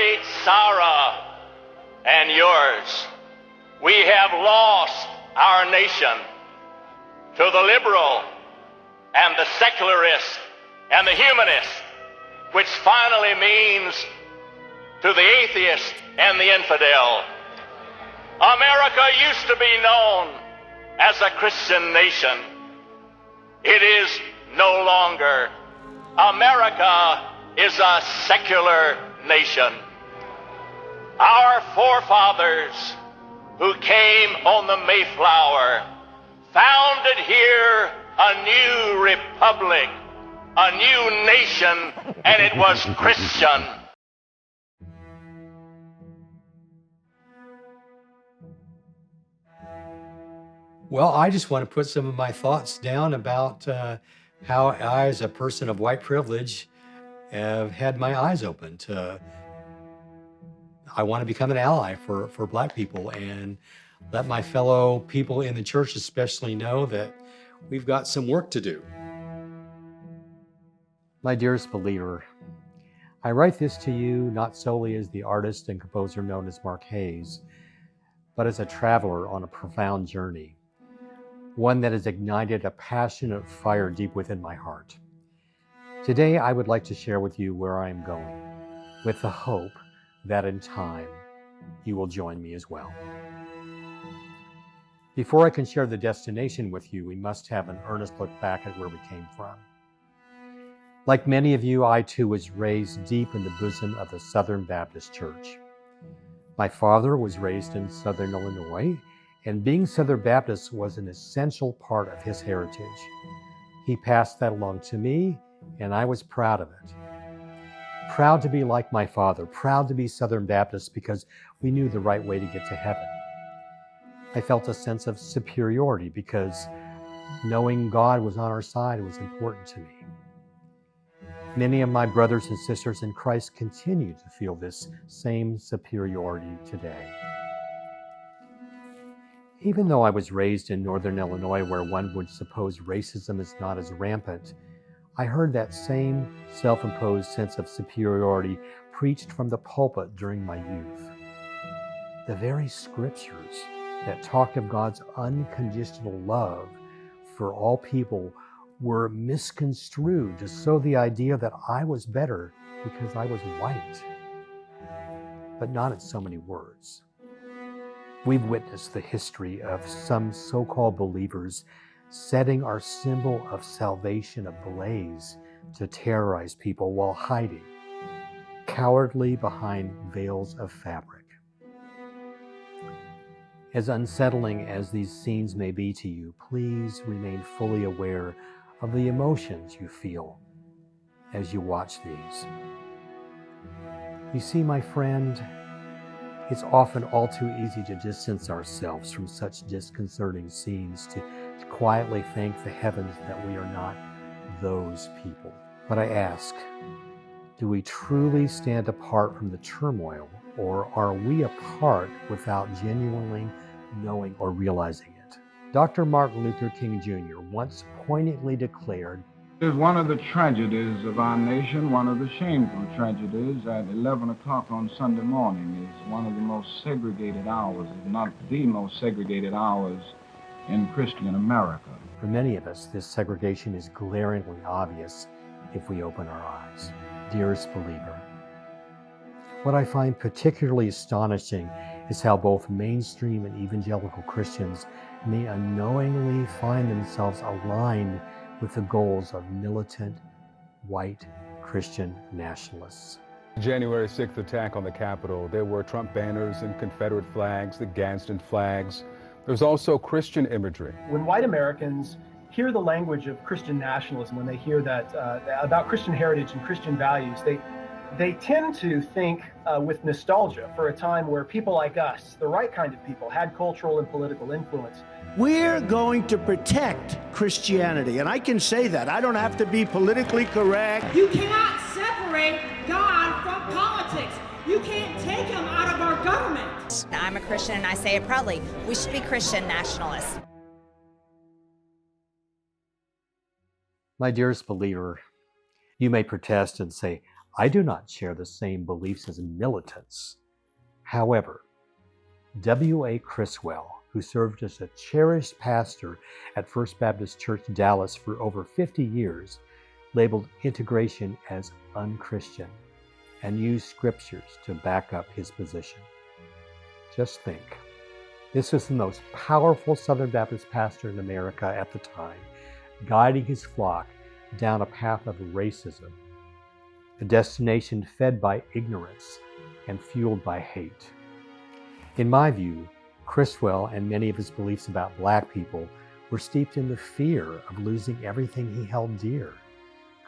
great sorrow and yours, we have lost our nation to the liberal and the secularist and the humanist, which finally means to the atheist and the infidel. America used to be known as a Christian nation. It is no longer. America is a secular nation. Our forefathers who came on the Mayflower founded here a new republic, a new nation, and it was Christian. Well, I just want to put some of my thoughts down about how I, as a person of white privilege, have had my eyes opened to. I want to become an ally for Black people and let my fellow people in the church especially know that we've got some work to do. My dearest believer, I write this to you not solely as the artist and composer known as Mark Hayes, but as a traveler on a profound journey, one that has ignited a passionate fire deep within my heart. Today, I would like to share with you where I am going, with the hope that in time, you will join me as well. Before I can share the destination with you, we must have an earnest look back at where we came from. Like many of you, I too was raised deep in the bosom of the Southern Baptist Church. My father was raised in Southern Illinois, and being Southern Baptist was an essential part of his heritage. He passed that along to me, and I was proud of it. Proud to be like my father, proud to be Southern Baptist because we knew the right way to get to heaven. I felt a sense of superiority because knowing God was on our side was important to me. Many of my brothers and sisters in Christ continue to feel this same superiority today. Even though I was raised in Northern Illinois, where one would suppose racism is not as rampant, I heard that same self-imposed sense of superiority preached from the pulpit during my youth. The very scriptures that talked of God's unconditional love for all people were misconstrued to sow the idea that I was better because I was white, but not in so many words. We've witnessed the history of some so-called believers setting our symbol of salvation ablaze to terrorize people while hiding cowardly behind veils of fabric. As unsettling as these scenes may be to you, please remain fully aware of the emotions you feel as you watch these. You see, my friend, it's often all too easy to distance ourselves from such disconcerting scenes, to quietly thank the heavens that we are not those people. But I ask, do we truly stand apart from the turmoil, or are we apart without genuinely knowing or realizing it? Dr. Martin Luther King Jr. once poignantly declared, "It is one of the tragedies of our nation, one of the shameful tragedies, at 11 o'clock on Sunday morning is one of the most segregated hours, if not the most segregated hours in Christian America." For many of us, this segregation is glaringly obvious if we open our eyes. Dearest believer, what I find particularly astonishing is how both mainstream and evangelical Christians may unknowingly find themselves aligned with the goals of militant, white Christian nationalists. January 6th attack on the Capitol, there were Trump banners and Confederate flags, the Gadsden flags. There's also Christian imagery. When white Americans hear the language of Christian nationalism, when they hear that about Christian heritage and Christian values, they tend to think with nostalgia for a time where people like us, the right kind of people, had cultural and political influence. We're going to protect Christianity, and I can say that. I don't have to be politically correct. You cannot separate God from politics. You can't take him out of our government. I'm a Christian and I say it proudly. We should be Christian nationalists. My dearest believer, you may protest and say, I do not share the same beliefs as militants. However, W.A. Criswell, who served as a cherished pastor at First Baptist Church Dallas for over 50 years, labeled integration as unchristian and used scriptures to back up his position. Just think, this was the most powerful Southern Baptist pastor in America at the time, guiding his flock down a path of racism, a destination fed by ignorance and fueled by hate. In my view, Criswell and many of his beliefs about black people were steeped in the fear of losing everything he held dear: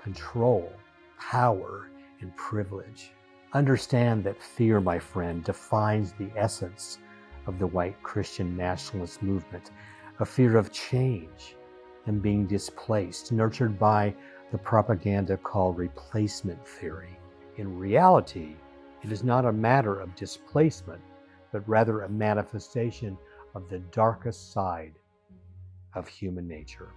control, power, and privilege. Understand that fear, my friend, defines the essence of the white Christian nationalist movement, a fear of change and being displaced, nurtured by the propaganda called replacement theory. In reality, it is not a matter of displacement, but rather a manifestation of the darkest side of human nature.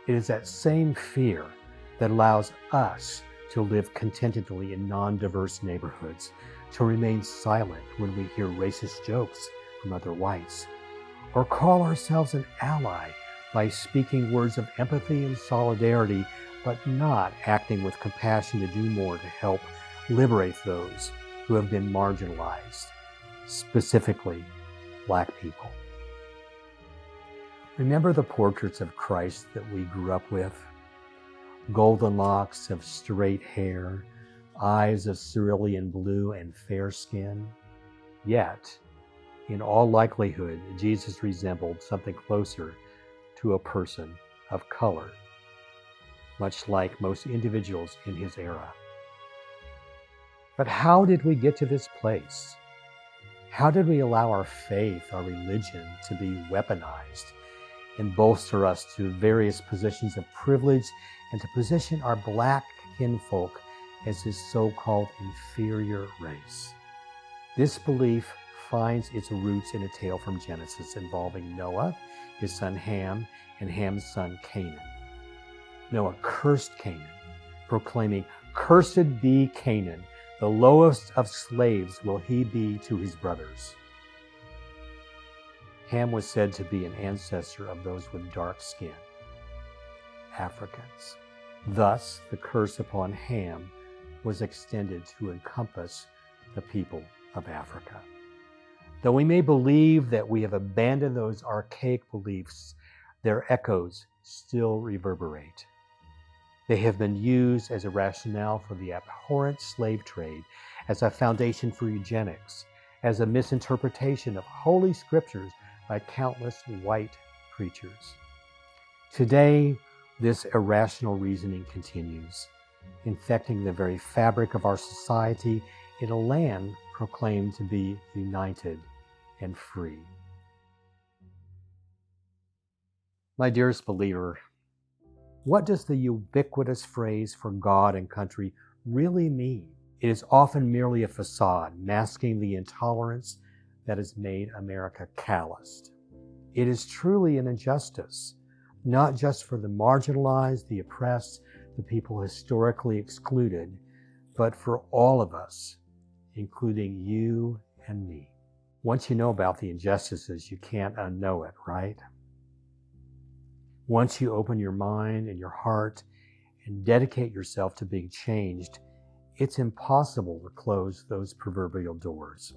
It is that same fear that allows us to live contentedly in non-diverse neighborhoods, to remain silent when we hear racist jokes from other whites, or call ourselves an ally by speaking words of empathy and solidarity, but not acting with compassion to do more to help liberate those who have been marginalized, specifically black people. Remember the portraits of Christ that we grew up with? Golden locks of straight hair, eyes of cerulean blue, and fair skin. Yet, in all likelihood, Jesus resembled something closer to a person of color, much like most individuals in his era. But how did we get to this place? How did we allow our faith, our religion, to be weaponized and bolster us to various positions of privilege and to position our black kinfolk as his so-called inferior race? This belief finds its roots in a tale from Genesis involving Noah, his son Ham, and Ham's son Canaan. Noah cursed Canaan, proclaiming, "Cursed be Canaan, the lowest of slaves will he be to his brothers." Ham was said to be an ancestor of those with dark skin, Africans. Thus, the curse upon Ham was extended to encompass the people of Africa. Though we may believe that we have abandoned those archaic beliefs, their echoes still reverberate. They have been used as a rationale for the abhorrent slave trade, as a foundation for eugenics, as a misinterpretation of holy scriptures by countless white preachers. Today, this irrational reasoning continues, infecting the very fabric of our society in a land proclaimed to be united and free. My dearest believer, what does the ubiquitous phrase for God and country really mean? It is often merely a facade masking the intolerance that has made America calloused. It is truly an injustice, not just for the marginalized, the oppressed, the people historically excluded, but for all of us, including you and me. Once you know about the injustices, you can't unknow it, right? Once you open your mind and your heart and dedicate yourself to being changed, it's impossible to close those proverbial doors.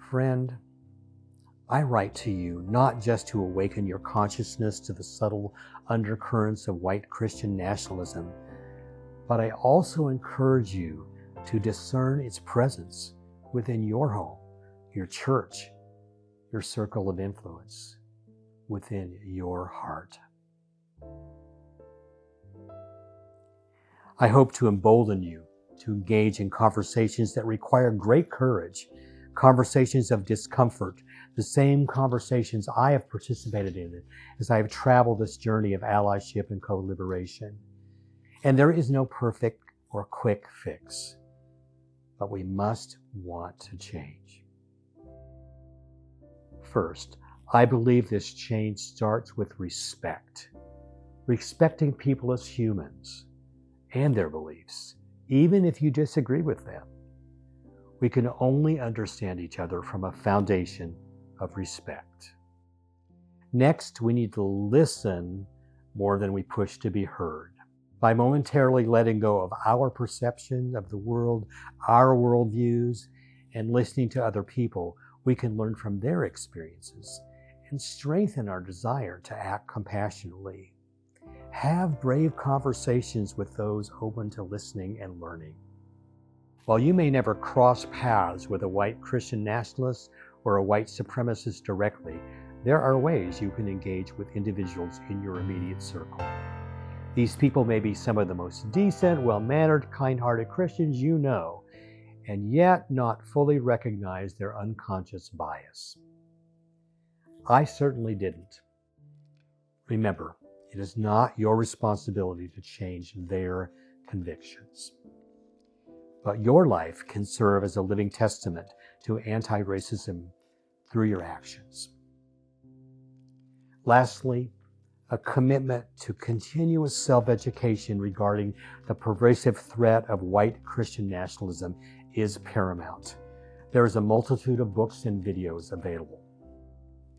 Friend, I write to you not just to awaken your consciousness to the subtle undercurrents of white Christian nationalism, but I also encourage you to discern its presence within your home, your church, your circle of influence, within your heart. I hope to embolden you to engage in conversations that require great courage, conversations of discomfort, the same conversations I have participated in as I have traveled this journey of allyship and co-liberation. And there is no perfect or quick fix, but we must want to change. First, I believe this change starts with respect. respecting people as humans and their beliefs, even if you disagree with them. We can only understand each other from a foundation of respect. Next, we need to listen more than we push to be heard. By momentarily letting go of our perception of the world, our worldviews, and listening to other people, we can learn from their experiences and strengthen our desire to act compassionately. Have brave conversations with those open to listening and learning. While you may never cross paths with a white Christian nationalist or a white supremacist directly, there are ways you can engage with individuals in your immediate circle. These people may be some of the most decent, well-mannered, kind-hearted Christians you know, and yet not fully recognize their unconscious bias. I certainly didn't. Remember, it is not your responsibility to change their convictions. But your life can serve as a living testament to anti-racism through your actions. Lastly, a commitment to continuous self-education regarding the pervasive threat of white Christian nationalism is paramount. There is a multitude of books and videos available.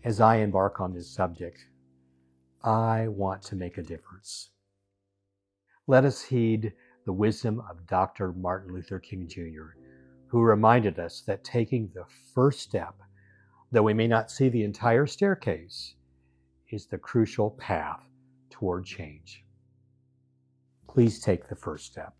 As I embark on this subject, I want to make a difference. Let us heed the wisdom of Dr. Martin Luther King Jr., who reminded us that taking the first step, though we may not see the entire staircase, is the crucial path toward change. Please take the first step.